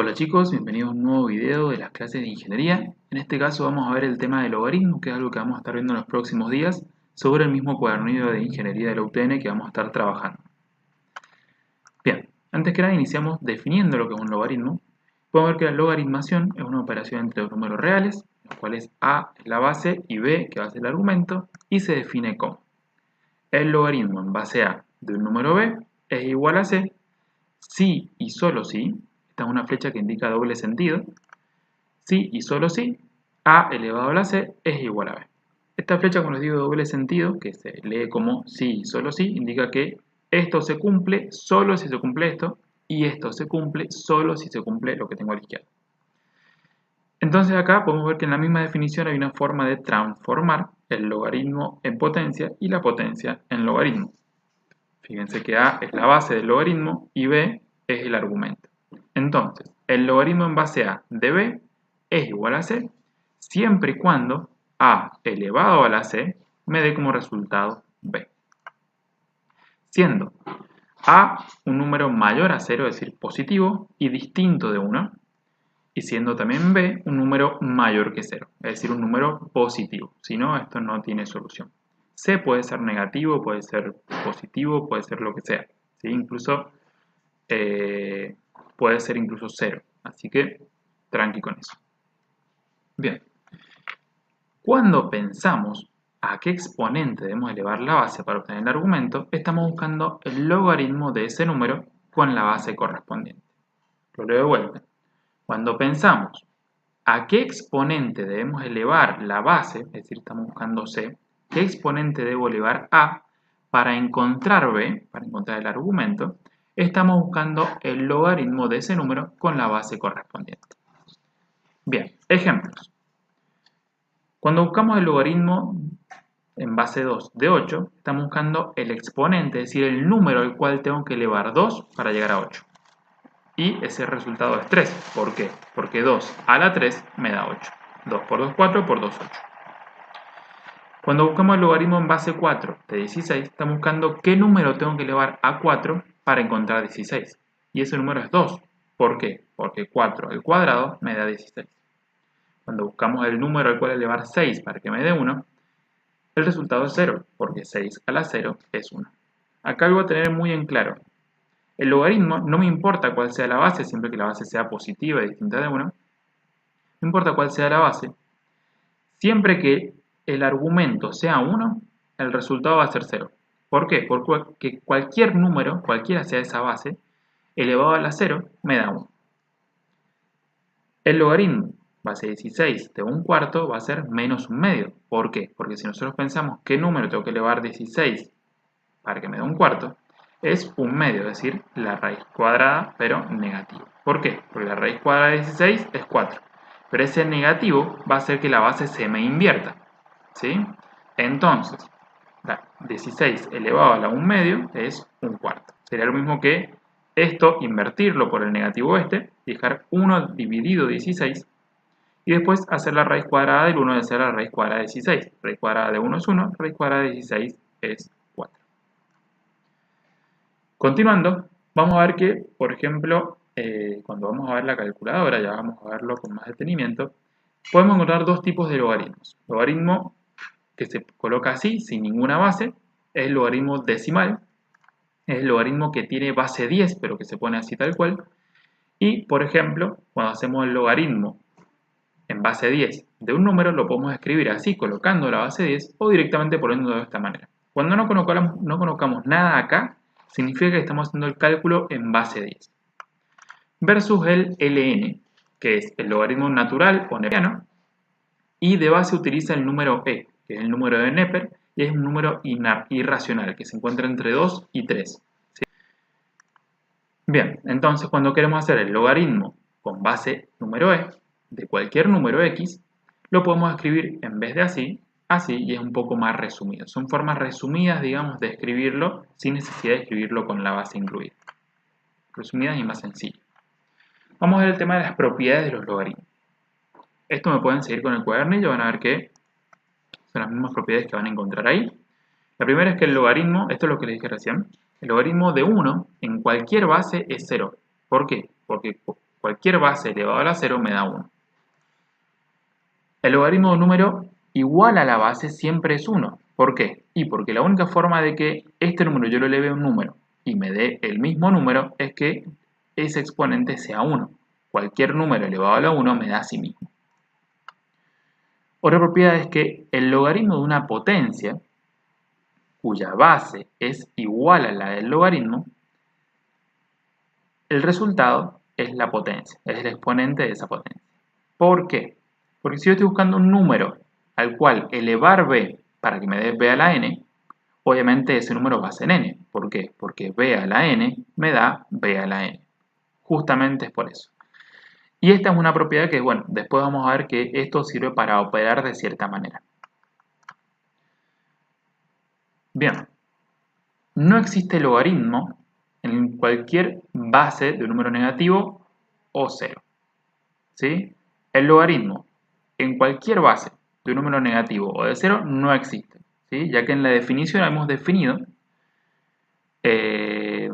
Hola chicos, bienvenidos a un nuevo video de las clases de ingeniería. En este caso vamos a ver el tema del logaritmo, que es algo que vamos a estar viendo en los próximos días, sobre el mismo cuadernillo de ingeniería de la UTN que vamos a estar trabajando. Bien, antes que nada iniciamos definiendo lo que es un logaritmo. Podemos ver que la logaritmación es una operación entre dos números reales, los cuales a es la base y b, que va a ser el argumento, y se define como el logaritmo en base a de un número b es igual a c si y solo si. Esta es una flecha que indica doble sentido. Si y solo si a elevado a la c es igual a b. Esta flecha, cuando les digo doble sentido, que se lee como si y solo si, indica que esto se cumple solo si se cumple esto, y esto se cumple solo si se cumple lo que tengo a la izquierda. Entonces acá podemos ver que en la misma definición hay una forma de transformar el logaritmo en potencia y la potencia en logaritmo. Fíjense que a es la base del logaritmo y b es el argumento. Entonces, el logaritmo en base a de b es igual a c, siempre y cuando a elevado a la c me dé como resultado b. Siendo a un número mayor a 0, es decir, positivo y distinto de 1, y siendo también b un número mayor que 0, es decir, un número positivo. Si no, esto no tiene solución. C puede ser negativo, puede ser positivo, puede ser lo que sea. ¿Sí? Incluso puede ser incluso 0. Así que tranqui con eso. Bien. Cuando pensamos a qué exponente debemos elevar la base para obtener el argumento, estamos buscando el logaritmo de ese número con la base correspondiente. Lo leo de vuelta. Cuando pensamos a qué exponente debemos elevar la base, es decir, estamos buscando c, qué exponente debo elevar a para encontrar b, para encontrar el argumento, estamos buscando el logaritmo de ese número con la base correspondiente. Bien, ejemplos. Cuando buscamos el logaritmo en base 2 de 8, estamos buscando el exponente, es decir, el número al cual tengo que elevar 2 para llegar a 8. Y ese resultado es 3. ¿Por qué? Porque 2 a la 3 me da 8. 2 por 2, 4, por 2, 8. Cuando buscamos el logaritmo en base 4 de 16, estamos buscando qué número tengo que elevar a 4 para encontrar 16. Y ese número es 2. ¿Por qué? Porque 4 al cuadrado me da 16. Cuando buscamos el número al cual elevar 6 para que me dé 1, el resultado es 0, porque 6 a la 0 es 1. Acá algo a tener muy en claro. El logaritmo no me importa cuál sea la base, siempre que la base sea positiva y distinta de 1. No importa cuál sea la base. Siempre que el argumento sea 1, el resultado va a ser 0. ¿Por qué? Porque cualquier número, cualquiera sea esa base, elevado a la 0, me da 1. El logaritmo base 16 de un cuarto va a ser menos un medio. ¿Por qué? Porque si nosotros pensamos qué número tengo que elevar 16 para que me dé un cuarto, es un medio, es decir, la raíz cuadrada, pero negativo. ¿Por qué? Porque la raíz cuadrada de 16 es 4. Pero ese negativo va a hacer que la base se me invierta. ¿Sí? Entonces, 16 elevado a la 1 medio es un cuarto. Sería lo mismo que esto, invertirlo por el negativo este, y dejar 1 dividido 16, y después hacer la raíz cuadrada del 1 de ser la raíz cuadrada de 16. Raíz cuadrada de 1 es 1, raíz cuadrada de 16 es 4. Continuando, vamos a ver que, por ejemplo, cuando vamos a ver la calculadora, ya vamos a verlo con más detenimiento, podemos encontrar dos tipos de logaritmos. Logaritmo que se coloca así, sin ninguna base, es el logaritmo decimal, es el logaritmo que tiene base 10, pero que se pone así tal cual. Y, por ejemplo, cuando hacemos el logaritmo en base 10 de un número, lo podemos escribir así, colocando la base 10, o directamente poniéndolo de esta manera. Cuando no colocamos nada acá, significa que estamos haciendo el cálculo en base 10. Versus el ln, que es el logaritmo natural o neperiano, y de base utiliza el número e, que es el número de Neper, y es un número irracional, que se encuentra entre 2 y 3. ¿Sí? Bien, entonces cuando queremos hacer el logaritmo con base número e, de cualquier número x, lo podemos escribir en vez de así, así, y es un poco más resumido. Son formas resumidas, digamos, de escribirlo sin necesidad de escribirlo con la base incluida. Resumidas y más sencillas. Vamos a ver el tema de las propiedades de los logaritmos. Esto me pueden seguir con el cuadernillo, van a ver que son las mismas propiedades que van a encontrar ahí. La primera es que el logaritmo, esto es lo que les dije recién, el logaritmo de 1 en cualquier base es 0. ¿Por qué? Porque cualquier base elevado a la 0 me da 1. El logaritmo de un número igual a la base siempre es 1. ¿Por qué? Y porque la única forma de que este número yo lo eleve a un número y me dé el mismo número es que ese exponente sea 1. Cualquier número elevado a la 1 me da a sí mismo. Otra propiedad es que el logaritmo de una potencia, cuya base es igual a la del logaritmo, el resultado es la potencia, es el exponente de esa potencia. ¿Por qué? Porque si yo estoy buscando un número al cual elevar b para que me dé b a la n, obviamente ese número va a ser n. ¿Por qué? Porque b a la n me da b a la n. Justamente es por eso. Y esta es una propiedad que, bueno, después vamos a ver que esto sirve para operar de cierta manera. Bien, no existe logaritmo en cualquier base de un número negativo o 0. ¿Sí? El logaritmo en cualquier base de un número negativo o de 0 no existe, ¿sí? Ya que en la definición hemos definido que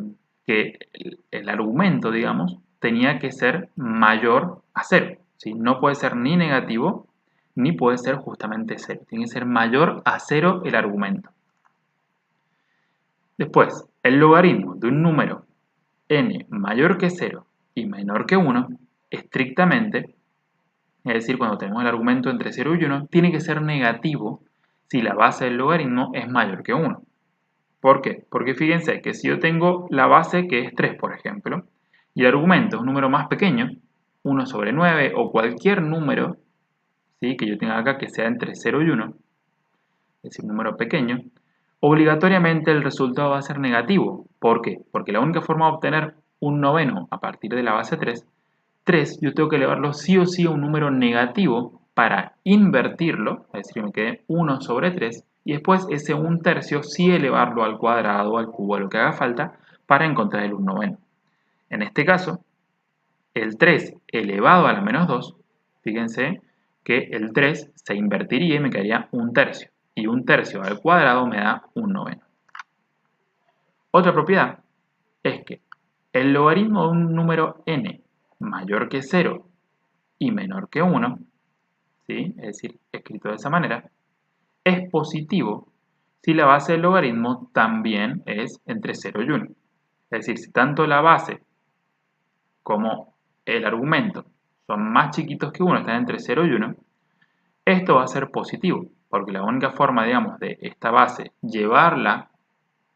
el argumento, digamos, tenía que ser mayor a 0. ¿Sí? No puede ser ni negativo ni puede ser justamente 0. Tiene que ser mayor a 0 el argumento. Después, el logaritmo de un número n mayor que 0 y menor que 1, estrictamente, es decir, cuando tenemos el argumento entre 0 y 1, tiene que ser negativo si la base del logaritmo es mayor que 1. ¿Por qué? Porque fíjense que si yo tengo la base que es 3, por ejemplo, y el argumento es un número más pequeño, 1 sobre 9 o cualquier número, ¿sí?, que yo tenga acá que sea entre 0 y 1, es decir, un número pequeño, obligatoriamente el resultado va a ser negativo. ¿Por qué? Porque la única forma de obtener un noveno a partir de la base 3, yo tengo que elevarlo sí o sí a un número negativo para invertirlo, es decir, que me quede 1 sobre 3, y después ese 1/3 sí elevarlo al cuadrado, al cubo, a lo que haga falta, para encontrar el 1/9. En este caso, el 3 elevado a la menos 2, fíjense que el 3 se invertiría y me quedaría 1/3, y 1/3 al cuadrado me da 1/9. Otra propiedad es que el logaritmo de un número n mayor que 0 y menor que 1, ¿sí?, es decir, escrito de esa manera, es positivo si la base del logaritmo también es entre 0 y 1. Es decir, si tanto la base como el argumento son más chiquitos que 1, están entre 0 y 1, esto va a ser positivo, porque la única forma, digamos, de esta base llevarla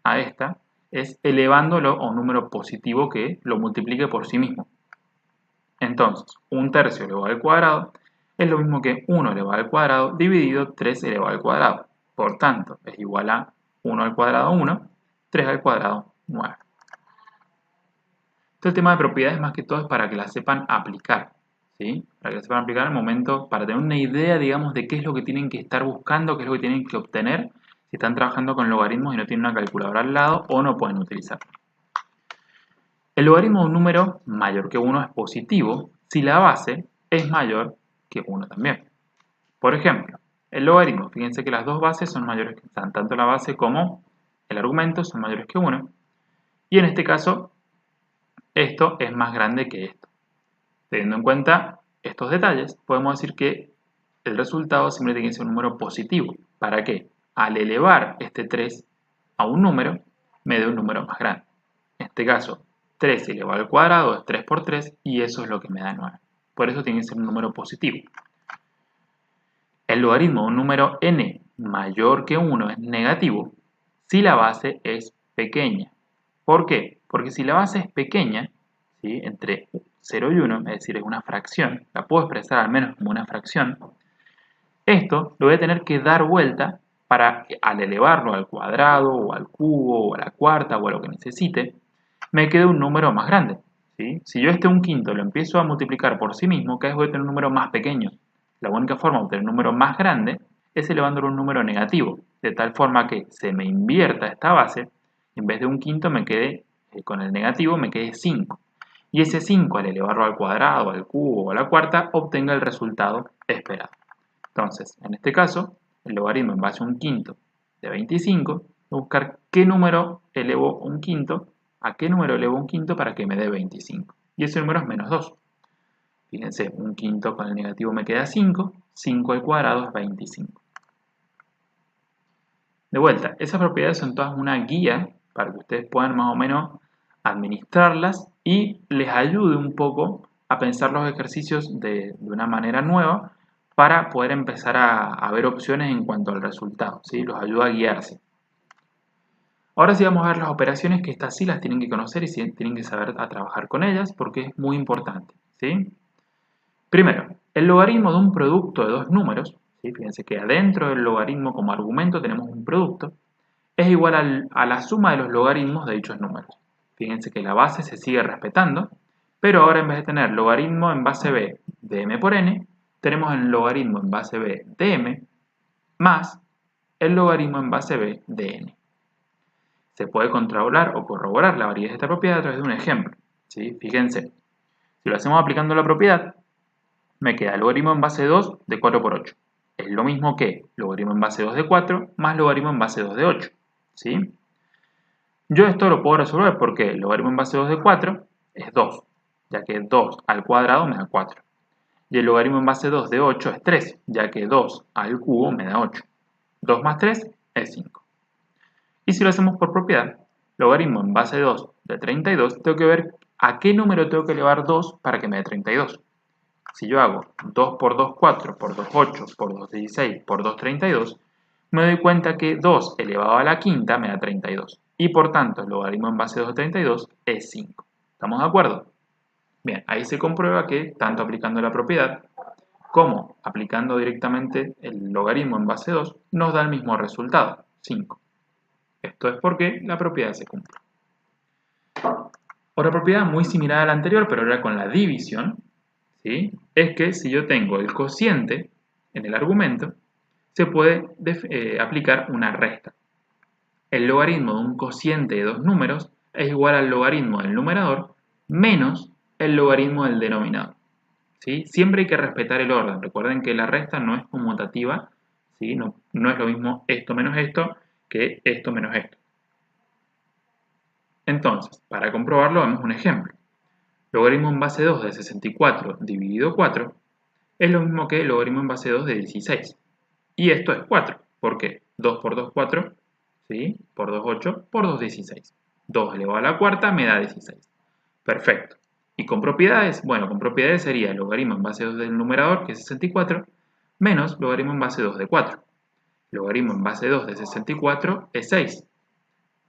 a esta es elevándolo a un número positivo que lo multiplique por sí mismo. Entonces, 1/3 elevado al cuadrado es lo mismo que 1 elevado al cuadrado dividido 3 elevado al cuadrado. Por tanto, es igual a 1 al cuadrado 1, 3 al cuadrado 9. Este tema de propiedades más que todo es para que las sepan aplicar, ¿sí? Para que las sepan aplicar en el momento, para tener una idea, digamos, de qué es lo que tienen que estar buscando, qué es lo que tienen que obtener si están trabajando con logaritmos y no tienen una calculadora al lado o no pueden utilizarla. El logaritmo de un número mayor que 1 es positivo si la base es mayor que 1 también. Por ejemplo, el logaritmo, fíjense que las dos bases son mayores que tanto la base como el argumento son mayores que 1. Y en este caso, esto es más grande que esto. Teniendo en cuenta estos detalles, podemos decir que el resultado siempre tiene que ser un número positivo. ¿Para qué? Al elevar este 3 a un número, me dé un número más grande. En este caso, 3 elevado al cuadrado es 3 por 3 y eso es lo que me da 9. Por eso tiene que ser un número positivo. El logaritmo de un número n mayor que 1 es negativo si la base es pequeña. ¿Por qué? Porque si la base es pequeña, ¿sí?, entre 0 y 1, es decir, es una fracción, la puedo expresar al menos como una fracción, esto lo voy a tener que dar vuelta para, al elevarlo al cuadrado o al cubo o a la cuarta o a lo que necesite, me quede un número más grande, ¿sí? Si yo este 1/5 lo empiezo a multiplicar por sí mismo, cada vez voy a tener un número más pequeño. La única forma de obtener un número más grande es elevándolo a un número negativo, de tal forma que se me invierta esta base, en vez de 1/5 me quede, con el negativo me quede 5. Y ese 5 al elevarlo al cuadrado, al cubo o a la cuarta, obtenga el resultado esperado. Entonces, en este caso, el logaritmo en base a 1/5 de 25, voy a buscar qué número elevo 1/5, a qué número elevo 1/5 para que me dé 25. Y ese número es menos 2. Fíjense, un quinto con el negativo me queda 5. 5 al cuadrado es 25. De vuelta, esas propiedades son todas una guía para que ustedes puedan más o menos administrarlas y les ayude un poco a pensar los ejercicios de una manera nueva para poder empezar a ver opciones en cuanto al resultado, ¿sí? Los ayuda a guiarse. Ahora sí vamos a ver las operaciones, que estas sí las tienen que conocer y sí tienen que saber a trabajar con ellas porque es muy importante, ¿sí? Primero, el logaritmo de un producto de dos números, ¿sí? Fíjense que adentro del logaritmo como argumento tenemos un producto, es igual a la suma de los logaritmos de dichos números. Fíjense que la base se sigue respetando, pero ahora en vez de tener logaritmo en base b de m por n, tenemos el logaritmo en base b de m más el logaritmo en base b de n. Se puede controlar o corroborar la validez de esta propiedad a través de un ejemplo, ¿sí? Fíjense, si lo hacemos aplicando la propiedad, me queda logaritmo en base 2 de 4 por 8. Es lo mismo que logaritmo en base 2 de 4 más logaritmo en base 2 de 8, ¿sí? Yo esto lo puedo resolver porque el logaritmo en base 2 de 4 es 2, ya que 2 al cuadrado me da 4. Y el logaritmo en base 2 de 8 es 3, ya que 2 al cubo me da 8. 2 más 3 es 5. Y si lo hacemos por propiedad, logaritmo en base 2 de 32, tengo que ver a qué número tengo que elevar 2 para que me dé 32. Si yo hago 2 por 2, 4, por 2, 8, por 2, 16, por 2, 32, me doy cuenta que 2 elevado a la quinta me da 32. Y por tanto, el logaritmo en base 2 de 32 es 5. ¿Estamos de acuerdo? Bien, ahí se comprueba que tanto aplicando la propiedad como aplicando directamente el logaritmo en base 2 nos da el mismo resultado, 5. Esto es porque la propiedad se cumple. Otra propiedad muy similar a la anterior, pero ahora con la división, ¿sí? Es que si yo tengo el cociente en el argumento, se puede aplicar una resta. El logaritmo de un cociente de dos números es igual al logaritmo del numerador menos el logaritmo del denominador, ¿sí? Siempre hay que respetar el orden. Recuerden que la resta no es conmutativa, ¿sí? No es lo mismo esto menos esto que esto menos esto. Entonces, para comprobarlo, vemos un ejemplo. Logaritmo en base 2 de 64 dividido 4 es lo mismo que el logaritmo en base 2 de 16. Y esto es 4. ¿Por qué? 2 por 2, 4. ¿Sí? Por 2, 8. Por 2, 16. 2 elevado a la cuarta me da 16. Perfecto. ¿Y con propiedades? Bueno, con propiedades sería logaritmo en base 2 del numerador, que es 64, menos logaritmo en base 2 de 4. Logaritmo en base 2 de 64 es 6.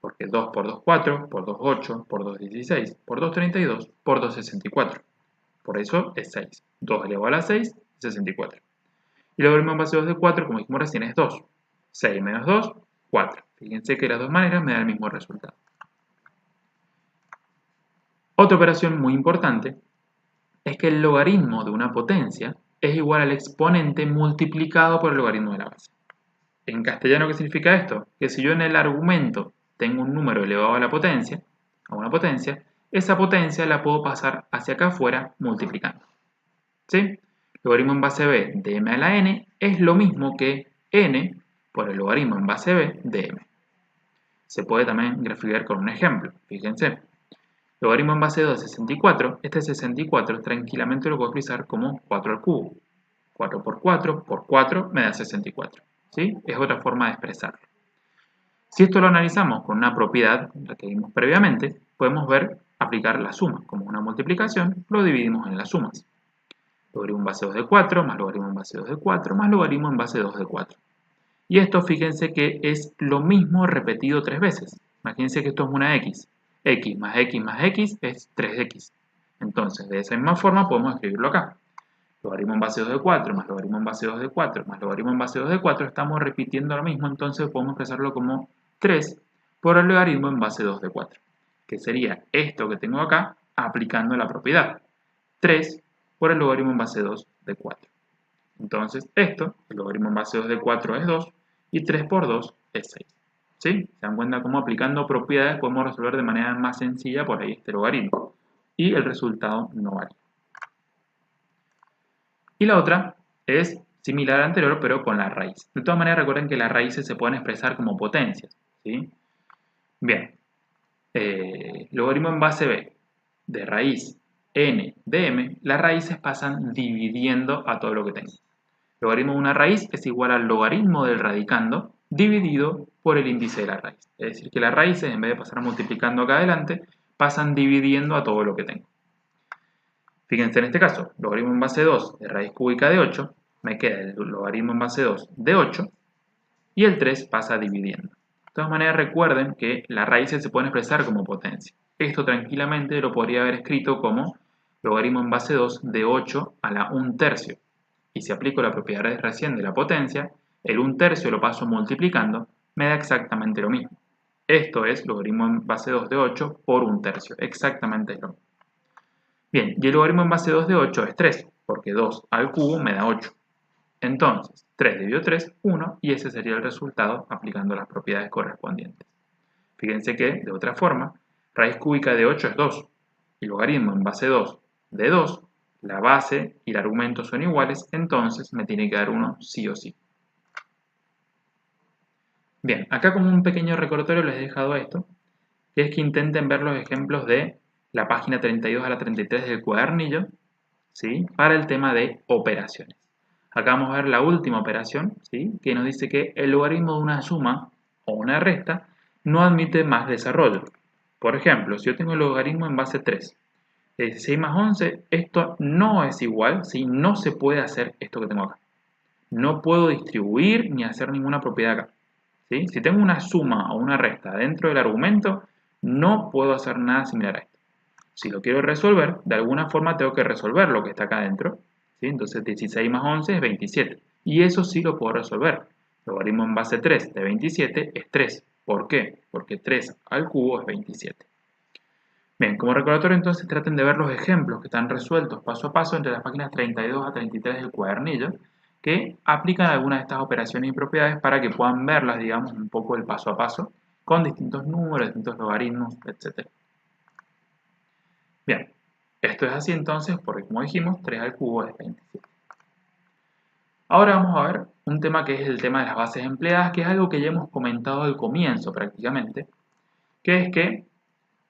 Porque 2 por 2, 4, por 2, 8, por 2, 16, por 2, 32, por 2, 64. Por eso es 6. 2 elevado a la 6, 64. Y el logaritmo en base 2 de 4, como dijimos recién, es 2. 6 menos 2, 4. Fíjense que las dos maneras me dan el mismo resultado. Otra operación muy importante es que el logaritmo de una potencia es igual al exponente multiplicado por el logaritmo de la base. En castellano, ¿qué significa esto? Que si yo en el argumento tengo un número elevado a la potencia, a una potencia, esa potencia la puedo pasar hacia acá afuera multiplicando. ¿Sí? Logaritmo en base b de m a la n es lo mismo que n por el logaritmo en base b de m. Se puede también graficar con un ejemplo. Fíjense. Logaritmo en base 2 de 64. Este 64 tranquilamente lo puedo expresar como 4 al cubo. 4 por 4 por 4 me da 64. ¿Sí? Es otra forma de expresarlo. Si esto lo analizamos con una propiedad, la que vimos previamente, podemos ver aplicar la suma. Como una multiplicación, lo dividimos en las sumas. Logaritmo en base 2 de 4, más logaritmo en base 2 de 4, más logaritmo en base 2 de 4. Y esto, fíjense que es lo mismo repetido 3 veces. Imagínense que esto es una x. X más x más x es 3x. Entonces, de esa misma forma podemos escribirlo acá. Logaritmo en base 2 de 4, más logaritmo en base 2 de 4, más logaritmo en base 2 de 4. Estamos repitiendo lo mismo, entonces podemos expresarlo como 3 por el logaritmo en base 2 de 4. Que sería esto que tengo acá aplicando la propiedad. 3 por el logaritmo en base 2 de 4. Entonces esto, el logaritmo en base 2 de 4 es 2 y 3 por 2 es 6. ¿Sí? ¿Se dan cuenta cómo aplicando propiedades podemos resolver de manera más sencilla por ahí este logaritmo? Y el resultado no varía. Y la otra es similar a la anterior, pero con la raíz. De todas maneras, recuerden que las raíces se pueden expresar como potencias. ¿Sí? Bien. Logaritmo en base b de raíz n de m, las raíces pasan dividiendo a todo lo que tengo. El logaritmo de una raíz es igual al logaritmo del radicando dividido por el índice de la raíz. Es decir, que las raíces, en vez de pasar multiplicando acá adelante, pasan dividiendo a todo lo que tengo. Fíjense en este caso, logaritmo en base 2 de raíz cúbica de 8, me queda el logaritmo en base 2 de 8 y el 3 pasa dividiendo. De todas maneras, recuerden que las raíces se pueden expresar como potencia. Esto tranquilamente lo podría haber escrito como logaritmo en base 2 de 8 a la 1/3. Y si aplico la propiedad recién de la potencia, el 1/3 lo paso multiplicando, me da exactamente lo mismo. Esto es logaritmo en base 2 de 8 por 1/3, exactamente lo mismo. Bien, y el logaritmo en base 2 de 8 es 3, porque 2 al cubo me da 8. Entonces, 3 dividido 3, 1, y ese sería el resultado aplicando las propiedades correspondientes. Fíjense que, de otra forma, raíz cúbica de 8 es 2, y logaritmo en base 2 de 2, la base y el argumento son iguales, entonces me tiene que dar 1 sí o sí. Bien, acá como un pequeño recordatorio les he dejado esto, que es que intenten ver los ejemplos de la página 32 a la 33 del cuadernillo, ¿sí? Para el tema de operaciones. Acá vamos a ver la última operación, ¿sí? Que nos dice que el logaritmo de una suma o una resta no admite más desarrollo. Por ejemplo, si yo tengo el logaritmo en base 3, de 16 más 11, esto no es igual, ¿sí? No se puede hacer esto que tengo acá. No puedo distribuir ni hacer ninguna propiedad acá, ¿sí? Si tengo una suma o una resta dentro del argumento, no puedo hacer nada similar a esto. Si lo quiero resolver, de alguna forma tengo que resolver lo que está acá adentro, ¿sí? Entonces 16 más 11 es 27. Y eso sí lo puedo resolver. Logaritmo en base 3 de 27 es 3. ¿Por qué? Porque 3 al cubo es 27. Bien, como recordatorio entonces traten de ver los ejemplos que están resueltos paso a paso entre las páginas 32 a 33 del cuadernillo, que aplican algunas de estas operaciones y propiedades para que puedan verlas, digamos, un poco el paso a paso, con distintos números, distintos logaritmos, etc. Bien, esto es así entonces porque, como dijimos, 3 al cubo es 27. Ahora vamos a ver un tema que es el tema de las bases empleadas, que es algo que ya hemos comentado al comienzo prácticamente, que es que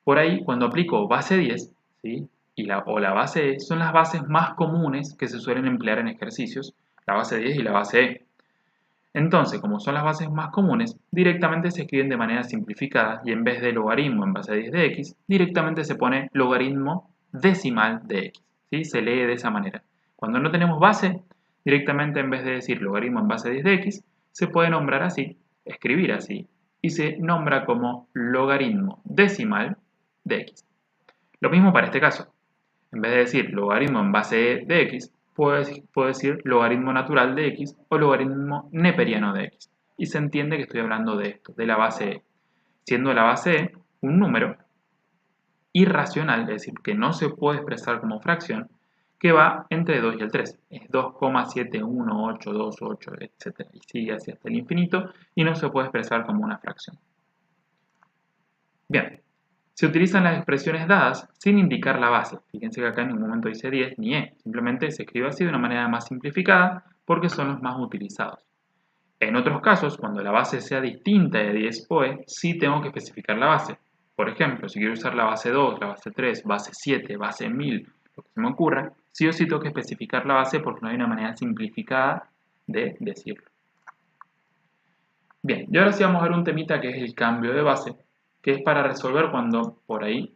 por ahí cuando aplico base 10, ¿sí? o la base E, son las bases más comunes que se suelen emplear en ejercicios, la base 10 y la base E. Entonces, como son las bases más comunes, directamente se escriben de manera simplificada y en vez de logaritmo en base 10 de x, directamente se pone logaritmo decimal de x. ¿Sí? Se lee de esa manera. Cuando no tenemos base, directamente en vez de decir logaritmo en base 10 de x, se puede nombrar así, escribir así, y se nombra como logaritmo decimal de x. Lo mismo para este caso. En vez de decir logaritmo en base de x, puedo decir logaritmo natural de x o logaritmo neperiano de x. Y se entiende que estoy hablando de esto, de la base e. Siendo la base e un número irracional, es decir, que no se puede expresar como fracción, que va entre 2 y el 3. Es 2,71828, etc. Y sigue así hasta el infinito y no se puede expresar como una fracción. Bien, se utilizan las expresiones dadas sin indicar la base. Fíjense que acá en ningún momento dice 10 ni e. Simplemente se escribe así de una manera más simplificada porque son los más utilizados. En otros casos, cuando la base sea distinta de 10 o e, sí tengo que especificar la base. Por ejemplo, si quiero usar la base 2, la base 3, base 7, base 1000, lo que se me ocurra, sí o sí tengo que especificar la base porque no hay una manera simplificada de decirlo. Bien, y ahora sí vamos a ver un temita que es el cambio de base, que es para resolver cuando por ahí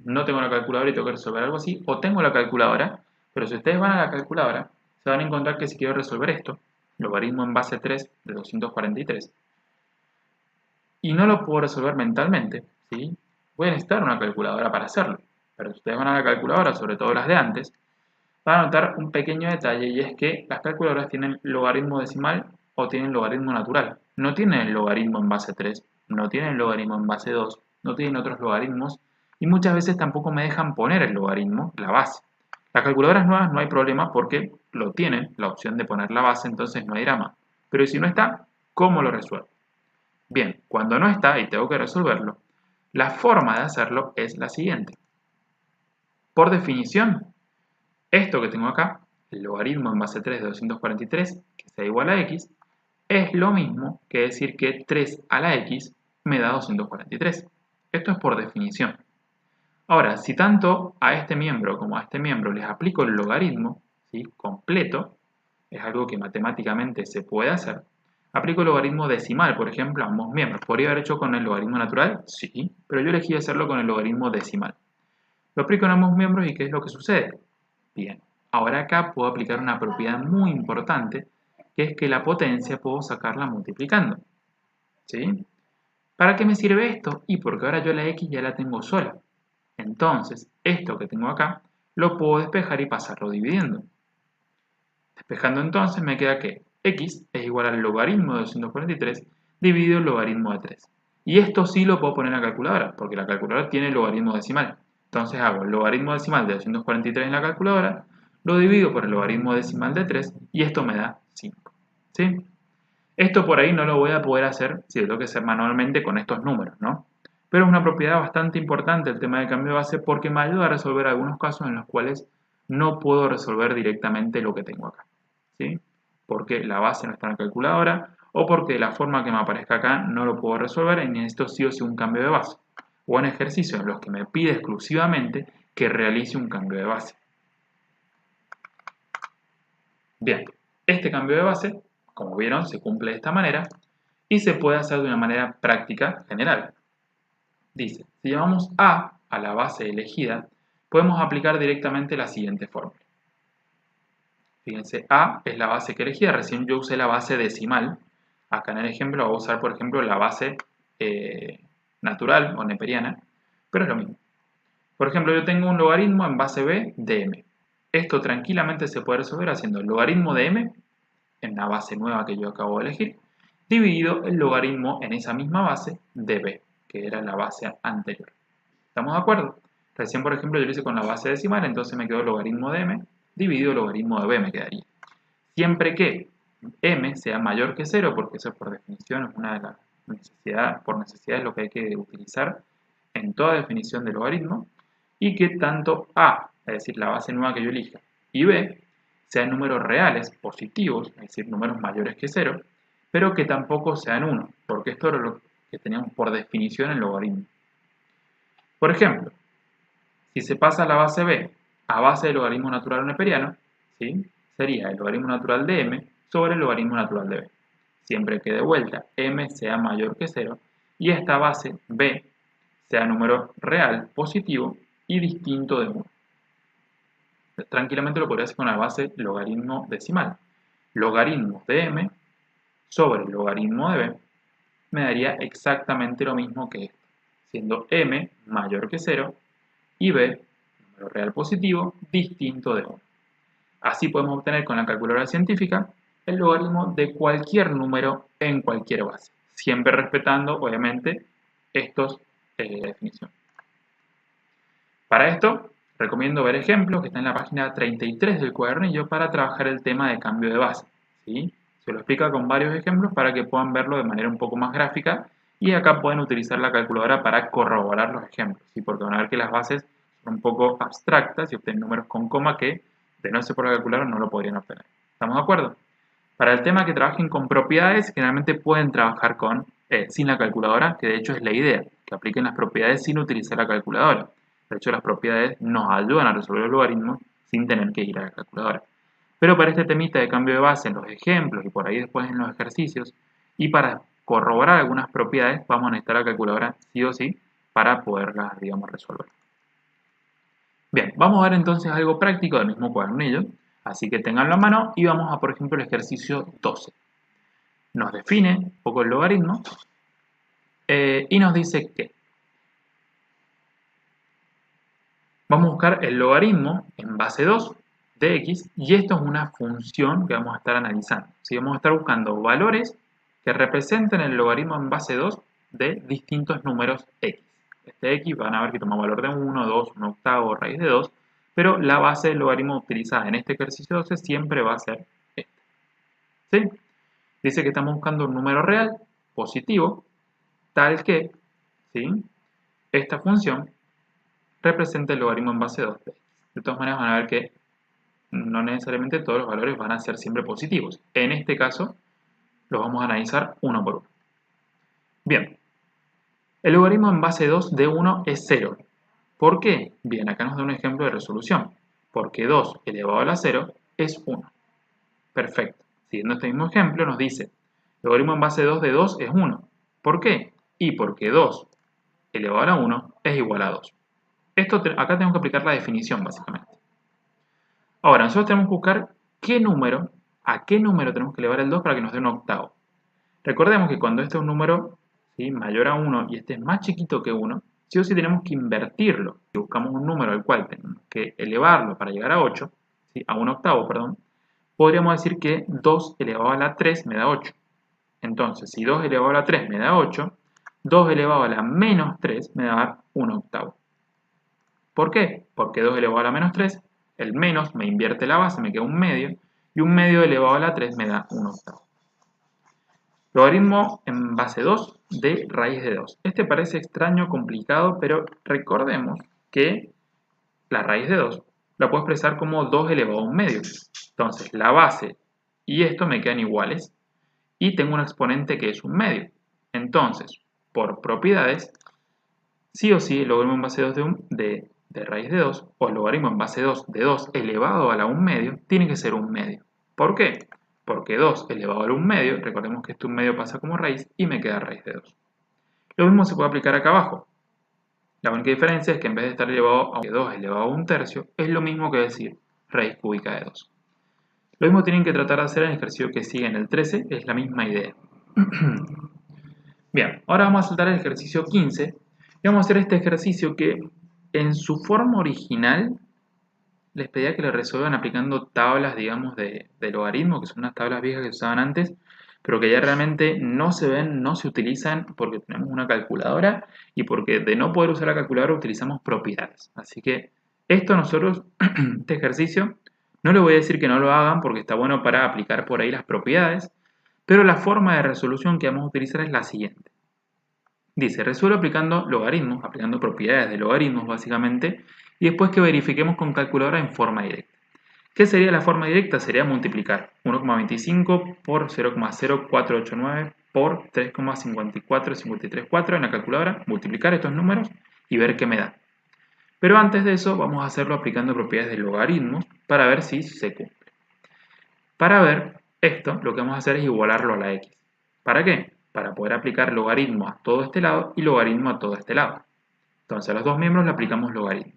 no tengo la calculadora y tengo que resolver algo así, o tengo la calculadora, pero si ustedes van a la calculadora, se van a encontrar que si quiero resolver esto, logaritmo en base 3 de 243, y no lo puedo resolver mentalmente, ¿sí? Voy a necesitar una calculadora para hacerlo, pero si ustedes van a la calculadora, sobre todo las de antes, van a notar un pequeño detalle y es que las calculadoras tienen logaritmo decimal o tienen logaritmo natural. No tienen el logaritmo en base 3, no tienen el logaritmo en base 2, no tienen otros logaritmos y muchas veces tampoco me dejan poner el logaritmo, la base. Las calculadoras nuevas no hay problema porque lo tienen, la opción de poner la base, entonces no hay drama. Pero si no está, ¿cómo lo resuelvo? Bien, cuando no está y tengo que resolverlo, la forma de hacerlo es la siguiente. Por definición, esto que tengo acá, el logaritmo en base 3 de 243, que sea igual a x, es lo mismo que decir que 3 a la x me da 243. Esto es por definición. Ahora, si tanto a este miembro como a este miembro les aplico el logaritmo, ¿sí?, completo, es algo que matemáticamente se puede hacer, aplico el logaritmo decimal, por ejemplo, a ambos miembros. ¿Podría haber hecho con el logaritmo natural? Sí, pero yo elegí hacerlo con el logaritmo decimal. Lo aplico en ambos miembros y ¿qué es lo que sucede? Bien, ahora acá puedo aplicar una propiedad muy importante, que es que la potencia puedo sacarla multiplicando. ¿Sí? ¿Para qué me sirve esto? Y porque ahora yo la x ya la tengo sola. Entonces, esto que tengo acá, lo puedo despejar y pasarlo dividiendo. Despejando entonces me queda que x es igual al logaritmo de 243 dividido el logaritmo de 3. Y esto sí lo puedo poner en la calculadora, porque la calculadora tiene logaritmo decimal. Entonces hago el logaritmo decimal de 243 en la calculadora, lo divido por el logaritmo decimal de 3 y esto me da 5. ¿Sí? Esto por ahí no lo voy a poder hacer si lo tengo que hacer manualmente con estos números, ¿no? Pero es una propiedad bastante importante el tema de cambio de base porque me ayuda a resolver algunos casos en los cuales no puedo resolver directamente lo que tengo acá, ¿sí? Porque la base no está en la calculadora o porque de la forma que me aparezca acá no lo puedo resolver y necesito sí o sí un cambio de base. O en ejercicios en los que me pide exclusivamente que realice un cambio de base. Bien, este cambio de base, como vieron, se cumple de esta manera y se puede hacer de una manera práctica general. Dice, si llamamos a la base elegida, podemos aplicar directamente la siguiente fórmula. Fíjense, a es la base que elegí, recién yo usé la base decimal. Acá en el ejemplo voy a usar, por ejemplo, la base natural o neperiana, pero es lo mismo. Por ejemplo, yo tengo un logaritmo en base b de m. Esto tranquilamente se puede resolver haciendo el logaritmo de m en la base nueva que yo acabo de elegir, dividido el logaritmo en esa misma base de b, que era la base anterior. ¿Estamos de acuerdo? Recién, por ejemplo, yo lo hice con la base decimal, entonces me quedó el logaritmo de m dividido el logaritmo de b me quedaría. Siempre que m sea mayor que 0, porque eso por definición es una de las necesidades lo que hay que utilizar en toda definición de logaritmo, y que tanto a, es decir, la base nueva que yo elija, y b sean números reales, positivos, es decir, números mayores que 0, pero que tampoco sean 1, porque esto era lo que teníamos por definición en logaritmo. Por ejemplo, si se pasa la base b a base del logaritmo natural o neperiano, ¿sí?, sería el logaritmo natural de m sobre el logaritmo natural de b. Siempre que de vuelta m sea mayor que 0 y esta base b sea número real, positivo y distinto de 1. Tranquilamente lo podría hacer con la base logaritmo decimal. Logaritmo de m sobre el logaritmo de b me daría exactamente lo mismo que esto, siendo m mayor que 0 y b, número real positivo, distinto de 1. Así podemos obtener con la calculadora científica el logaritmo de cualquier número en cualquier base, siempre respetando, obviamente, estos definiciones. Para esto, recomiendo ver ejemplos que están en la página 33 del cuadernillo para trabajar el tema de cambio de base, ¿sí? Se lo explica con varios ejemplos para que puedan verlo de manera un poco más gráfica y acá pueden utilizar la calculadora para corroborar los ejemplos, ¿sí? Porque van a ver que las bases son un poco abstractas y obtienen números con coma que, de no ser por la calculadora, no lo podrían obtener. ¿Estamos de acuerdo? Para el tema que trabajen con propiedades, generalmente pueden trabajar sin la calculadora, que de hecho es la idea, que apliquen las propiedades sin utilizar la calculadora. De hecho, las propiedades nos ayudan a resolver los logaritmos sin tener que ir a la calculadora. Pero para este temita de cambio de base en los ejemplos y por ahí después en los ejercicios, y para corroborar algunas propiedades, vamos a necesitar la calculadora sí o sí para poderlas, digamos, resolver. Bien, vamos a ver entonces algo práctico del mismo cuadernillo, así que tenganlo a mano y vamos a, por ejemplo, el ejercicio 12. Nos define un poco el logaritmo y nos dice que vamos a buscar el logaritmo en base 2 de x y esto es una función que vamos a estar analizando. ¿Sí? Vamos a estar buscando valores que representen el logaritmo en base 2 de distintos números x. Este x van a ver que toma valor de 1, 2, 1 octavo, raíz de 2, pero la base del logaritmo utilizada en este ejercicio 12 siempre va a ser esta. ¿Sí? Dice que estamos buscando un número real, positivo, tal que, ¿sí?, esta función representa el logaritmo en base 2 de x. De todas maneras van a ver que no necesariamente todos los valores van a ser siempre positivos. En este caso los vamos a analizar uno por uno. Bien, el logaritmo en base 2 de 1 es 0. ¿Por qué? Bien, acá nos da un ejemplo de resolución. Porque 2 elevado a la 0 es 1. Perfecto. Siguiendo este mismo ejemplo nos dice, logaritmo en base 2 de 2 es 1. ¿Por qué? Y porque 2 elevado a la 1 es igual a 2. Acá tenemos que aplicar la definición, básicamente. Ahora, nosotros tenemos que buscar a qué número tenemos que elevar el 2 para que nos dé un octavo. Recordemos que cuando este es un número, ¿sí?, mayor a 1 y este es más chiquito que 1, sí o sí tenemos que invertirlo. Si buscamos un número al cual tenemos que elevarlo para llegar a 8, ¿sí?, a un octavo, perdón, podríamos decir que 2 elevado a la 3 me da 8. Entonces, si 2 elevado a la 3 me da 8, 2 elevado a la menos 3 me da 1 octavo. ¿Por qué? Porque 2 elevado a la menos 3, el menos me invierte la base, me queda un medio, y un medio elevado a la 3 me da 1 octavo. Logaritmo en base 2 de raíz de 2. Este parece extraño, complicado, pero recordemos que la raíz de 2 la puedo expresar como 2 elevado a un medio. Entonces, la base y esto me quedan iguales y tengo un exponente que es un medio. Entonces, por propiedades, sí o sí el logaritmo en base 2 de raíz de 2 o el logaritmo en base 2 de 2 elevado a la 1 medio tiene que ser un medio. ¿Por qué? Porque 2 elevado a la 1 medio, recordemos que este 1 medio pasa como raíz y me queda raíz de 2. Lo mismo se puede aplicar acá abajo. La única diferencia es que en vez de estar elevado a 2 elevado a 1 tercio, es lo mismo que decir raíz cúbica de 2. Lo mismo tienen que tratar de hacer en el ejercicio que sigue en el 13, es la misma idea. Bien, ahora vamos a saltar al ejercicio 15 y vamos a hacer este ejercicio que en su forma original les pedía que lo resuelvan aplicando tablas, digamos, de logaritmo, que son unas tablas viejas que se usaban antes, pero que ya realmente no se ven, no se utilizan porque tenemos una calculadora y porque de no poder usar la calculadora utilizamos propiedades. Así que esto nosotros, este ejercicio, no les voy a decir que no lo hagan porque está bueno para aplicar por ahí las propiedades, pero la forma de resolución que vamos a utilizar es la siguiente. Dice, resuelve aplicando logaritmos, aplicando propiedades de logaritmos básicamente, y después que verifiquemos con calculadora en forma directa. ¿Qué sería la forma directa? Sería multiplicar 1,25 por 0,0489 por 3,54534 en la calculadora, multiplicar estos números y ver qué me da. Pero antes de eso vamos a hacerlo aplicando propiedades de logaritmos para ver si se cumple. Para ver esto, lo que vamos a hacer es igualarlo a la x. ¿Para qué? Para poder aplicar logaritmo a todo este lado y logaritmo a todo este lado. Entonces a los dos miembros le aplicamos logaritmo.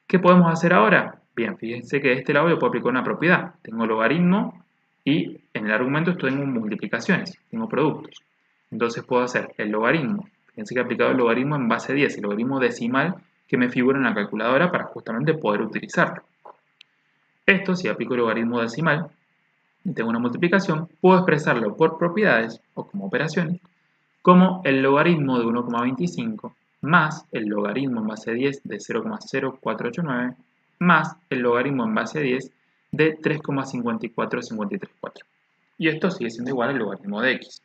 ¿Qué podemos hacer ahora? Bien, fíjense que de este lado yo puedo aplicar una propiedad. Tengo logaritmo y en el argumento tengo multiplicaciones, tengo productos. Entonces puedo hacer el logaritmo. Fíjense que he aplicado el logaritmo en base 10, el logaritmo decimal que me figura en la calculadora para justamente poder utilizarlo. Esto, si aplico el logaritmo decimal y tengo una multiplicación, puedo expresarlo por propiedades o como operaciones, como el logaritmo de 1,25 más el logaritmo en base 10 de 0,0489 más el logaritmo en base 10 de 3,54534. Y esto sigue siendo igual al logaritmo de x.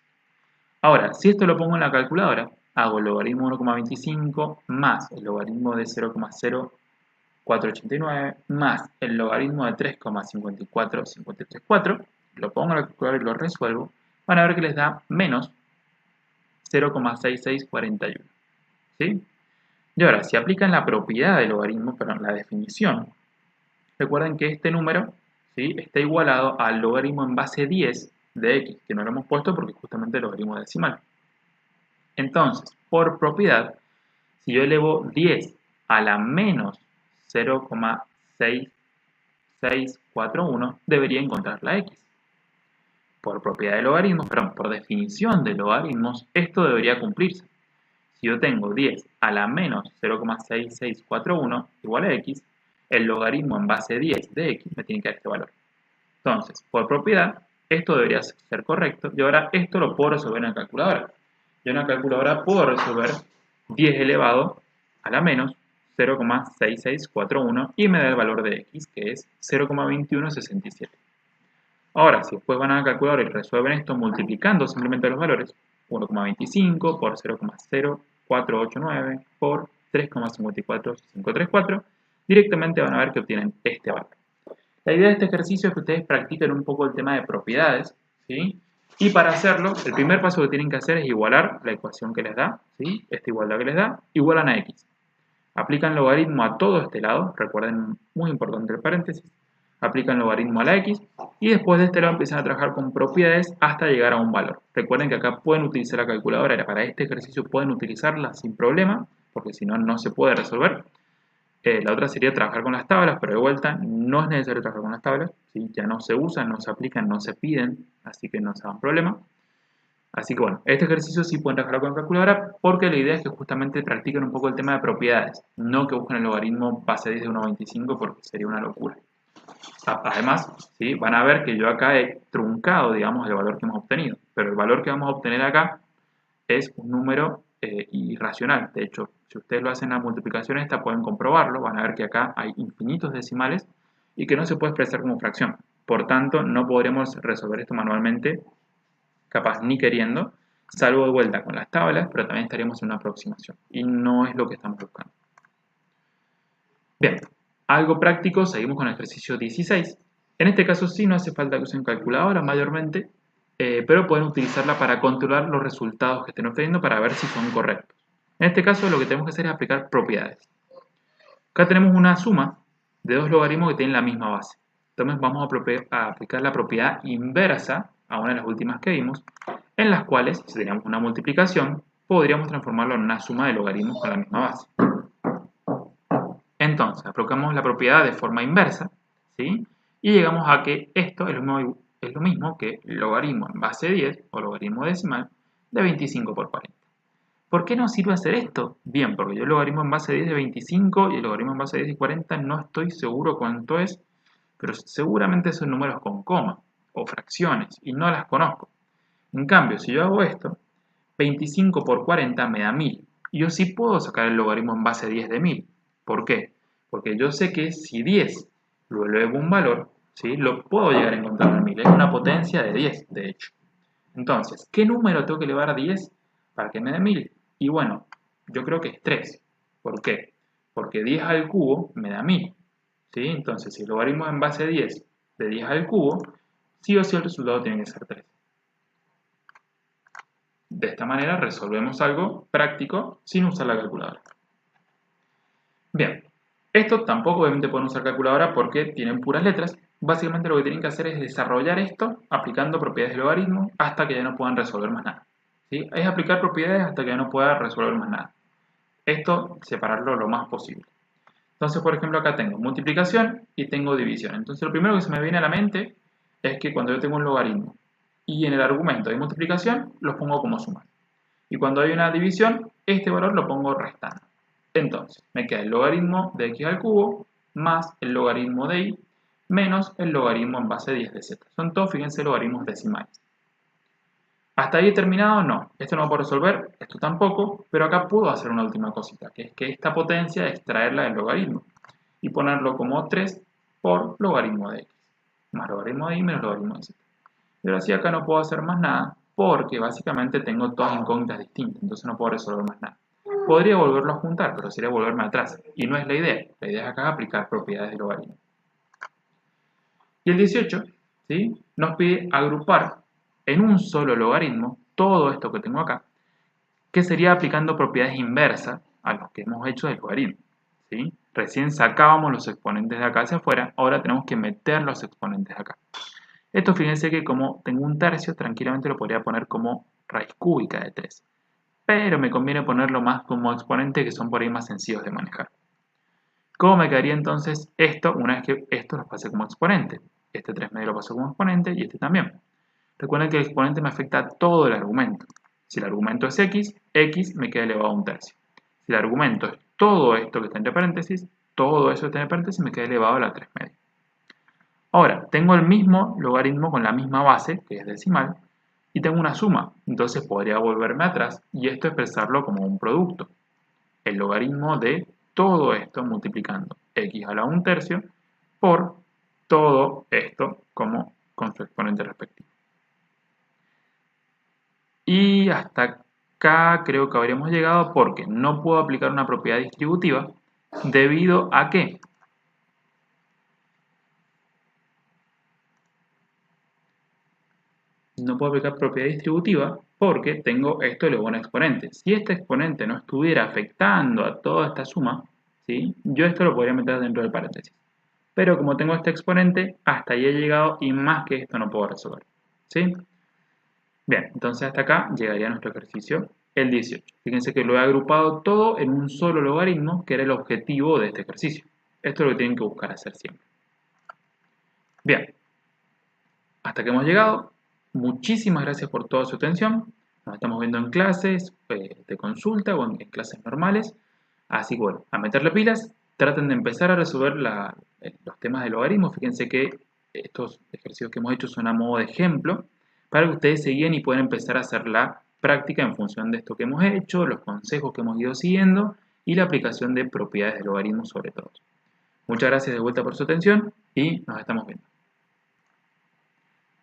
Ahora, si esto lo pongo en la calculadora, hago el logaritmo de 1,25 más el logaritmo de 0,0489 más el logaritmo de 3,54534, lo pongo en la calculadora y lo resuelvo, van a ver que les da menos 0,6641. ¿Sí? Y ahora, si aplican la propiedad del logaritmo, perdón, la definición, recuerden que este número, ¿sí?, está igualado al logaritmo en base 10 de x, que no lo hemos puesto porque es justamente el logaritmo decimal. Entonces, por propiedad, si yo elevo 10 a la menos 0,6641, debería encontrar la x. Por propiedad de logaritmos, perdón, por definición de logaritmos, esto debería cumplirse. Si yo tengo 10 a la menos 0,6641 igual a x, el logaritmo en base 10 de x me tiene que dar este valor. Entonces, por propiedad, esto debería ser correcto y ahora esto lo puedo resolver en la calculadora. Yo en la calculadora puedo resolver 10 elevado a la menos 0,6641 y me da el valor de x, que es 0,2167. Ahora, si después van a la calculadora y resuelven esto multiplicando simplemente los valores, 1,25 por 0,0489 por 3,54534, directamente van a ver que obtienen este valor. La idea de este ejercicio es que ustedes practiquen un poco el tema de propiedades, ¿sí? Y para hacerlo, el primer paso que tienen que hacer es igualar la ecuación que les da, ¿sí?, esta igualdad que les da, igualan a x. Aplican logaritmo a todo este lado, recuerden, muy importante el paréntesis, aplican logaritmo a la x y después de este lado empiezan a trabajar con propiedades hasta llegar a un valor. Recuerden que acá pueden utilizar la calculadora, para este ejercicio pueden utilizarla sin problema, porque si no, no se puede resolver. La otra sería trabajar con las tablas, pero de vuelta no es necesario trabajar con las tablas, ¿sí? Ya no se usan, no se aplican, no se piden, así que no se hagan problema. Así que bueno, este ejercicio sí pueden trabajarlo con calculadora porque la idea es que justamente practiquen un poco el tema de propiedades, no que busquen el logaritmo base 10 de 1,25 porque sería una locura. Además, ¿sí? Van a ver que yo acá he truncado, digamos, el valor que hemos obtenido, pero el valor que vamos a obtener acá es un número irracional. De hecho, si ustedes lo hacen a multiplicación esta, pueden comprobarlo, van a ver que acá hay infinitos decimales y que no se puede expresar como fracción. Por tanto, no podremos resolver esto manualmente, capaz ni queriendo, salvo de vuelta con las tablas, pero también estaríamos en una aproximación y no es lo que estamos buscando. Bien, algo práctico, seguimos con el ejercicio 16. En este caso sí no hace falta que usen calculadora mayormente, pero pueden utilizarla para controlar los resultados que estén obteniendo para ver si son correctos. En este caso lo que tenemos que hacer es aplicar propiedades. Acá tenemos una suma de dos logaritmos que tienen la misma base. Entonces vamos a aplicar la propiedad inversa a una de las últimas que vimos, en las cuales, si teníamos una multiplicación, podríamos transformarlo en una suma de logaritmos con la misma base. Entonces, aplicamos la propiedad de forma inversa, ¿sí? Y llegamos a que esto es lo mismo que logaritmo en base 10 o logaritmo decimal de 25 por 40. ¿Por qué nos sirve hacer esto? Bien, porque yo el logaritmo en base 10 de 25 y el logaritmo en base 10 de 40 no estoy seguro cuánto es, pero seguramente son números con coma o fracciones y no las conozco. En cambio, si yo hago esto, 25 por 40 me da 1000. Y yo sí puedo sacar el logaritmo en base 10 de 1000. ¿Por qué? Porque yo sé que si 10 lo elevo a un valor, ¿sí? Lo puedo llegar a encontrar en 1000. Es una potencia de 10, de hecho. Entonces, ¿qué número tengo que elevar a 10 para que me dé 1000? Y bueno, yo creo que es 3. ¿Por qué? Porque 10 al cubo me da 1000. ¿Sí? Entonces, si el logaritmo en base 10 de 10 al cubo, sí o sí el resultado tiene que ser 3. De esta manera resolvemos algo práctico sin usar la calculadora. Bien, esto tampoco obviamente pueden usar calculadora porque tienen puras letras. Básicamente lo que tienen que hacer es desarrollar esto aplicando propiedades de logaritmo hasta que ya no puedan resolver más nada. ¿Sí? Es aplicar propiedades hasta que ya no pueda resolver más nada. Esto, separarlo lo más posible. Entonces, por ejemplo, acá tengo multiplicación y tengo división. Entonces, lo primero que se me viene a la mente es que cuando yo tengo un logaritmo y en el argumento hay multiplicación, los pongo como suma. Y cuando hay una división, este valor lo pongo restando. Entonces, me queda el logaritmo de x al cubo más el logaritmo de y menos el logaritmo en base 10 de z. Son todos, fíjense, logaritmos decimales. ¿Hasta ahí he terminado? No. Esto no lo puedo resolver, esto tampoco, pero acá puedo hacer una última cosita, que es que esta potencia extraerla del logaritmo y ponerlo como 3 por logaritmo de x, más logaritmo de y menos logaritmo de z. Pero así acá no puedo hacer más nada, porque básicamente tengo todas incógnitas distintas, entonces no puedo resolver más nada. Podría volverlo a juntar, pero sería volverme atrás, y no es la idea. La idea es acá aplicar propiedades de logaritmo. Y el 18, ¿sí? Nos pide agrupar en un solo logaritmo todo esto que tengo acá, que sería aplicando propiedades inversas a los que hemos hecho del logaritmo, ¿sí? Recién sacábamos los exponentes de acá hacia afuera, ahora tenemos que meter los exponentes de acá. Esto, fíjense que como tengo un tercio, tranquilamente lo podría poner como raíz cúbica de 3. Pero me conviene ponerlo más como exponente, que son por ahí más sencillos de manejar. ¿Cómo me quedaría entonces esto una vez que esto lo pase como exponente? Este 3 medio lo paso como exponente y este también. Recuerden que el exponente me afecta a todo el argumento. Si el argumento es x, x me queda elevado a un tercio. Si el argumento es todo esto que está entre paréntesis, todo eso que está entre paréntesis me queda elevado a la 3 medio. Ahora, tengo el mismo logaritmo con la misma base, que es decimal, y tengo una suma. Entonces podría volverme atrás y esto expresarlo como un producto. El logaritmo de todo esto multiplicando x a la 1 tercio por todo esto como con su exponente respectivo. Y hasta acá creo que habríamos llegado porque no puedo aplicar una propiedad distributiva debido a que no puedo aplicar propiedad distributiva porque tengo esto elevado a un exponente. Si este exponente no estuviera afectando a toda esta suma, ¿sí? Yo esto lo podría meter dentro del paréntesis. Pero como tengo este exponente, hasta ahí he llegado y más que esto no puedo resolver, ¿sí? Bien, entonces hasta acá llegaría nuestro ejercicio, el 18. Fíjense que lo he agrupado todo en un solo logaritmo, que era el objetivo de este ejercicio. Esto es lo que tienen que buscar hacer siempre. Bien, hasta que hemos llegado. Muchísimas gracias por toda su atención. Nos estamos viendo en clases de consulta o en clases normales. Así que bueno, a meterle pilas, traten de empezar a resolver los temas de logaritmos. Fíjense que estos ejercicios que hemos hecho son a modo de ejemplo para que ustedes se guíen y puedan empezar a hacer la práctica en función de esto que hemos hecho, los consejos que hemos ido siguiendo y la aplicación de propiedades de logaritmos sobre todo. Muchas gracias de vuelta por su atención y nos estamos viendo.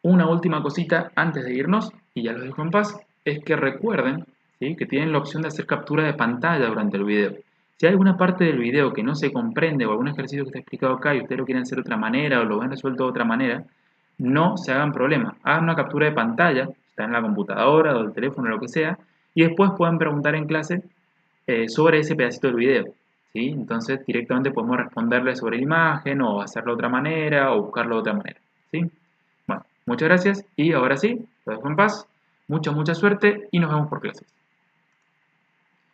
Una última cosita antes de irnos, y ya los dejo en paz, es que recuerden, ¿sí?, que tienen la opción de hacer captura de pantalla durante el video. Si hay alguna parte del video que no se comprende o algún ejercicio que está explicado acá y ustedes lo quieren hacer de otra manera o lo ven resuelto de otra manera, no se hagan problema. Hagan una captura de pantalla, está en la computadora o el teléfono o lo que sea, y después pueden preguntar en clase sobre ese pedacito del video. ¿Sí? Entonces directamente podemos responderle sobre la imagen o hacerlo de otra manera o buscarlo de otra manera. ¿Sí? Bueno, muchas gracias y ahora sí, lo dejo en paz. Mucha suerte y nos vemos por clases.